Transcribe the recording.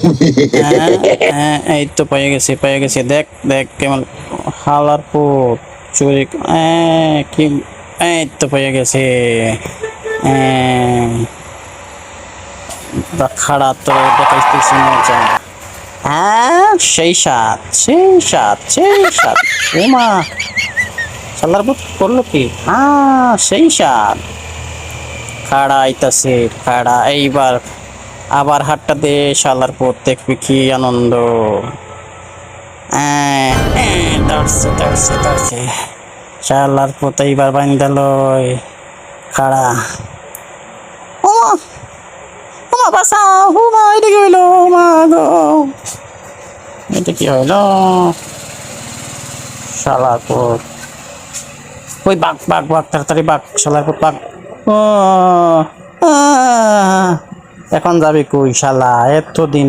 হ্যাঁ হ্যাঁ, এই তো পেয়ে গেছি, দেখ দেখ কেমন হালার পুত চুরি কি, এই তো পেয়ে গেছে। খাড়া তো দেখাইতেছি মজা। হ্যাঁ, সেই সাত সেই সাত সেই সাত। ওমা, শালার পুত করলো কি? হ্যাঁ, সেই সাত। খাড়া আইতাছে, খাড়া এইবার আবার হাতটা দে শালার পুত, দেখবি কি আনন্দ। ধরছে ধরছে ধরছে, শালার পুত এইবার বাইন্দা লয়। খাড়া, ওমা ওমা বাঁচাও, ওমা এটা কি হইলো, ওমা গো, এটা কি হইলো? শালার পুত, ওই বাঘ বাঘ বাঘ, তাড়াতাড়ি বাঘ, শালার পুত বাঘ। ও, এখন যাবি কই শালা, এতদিন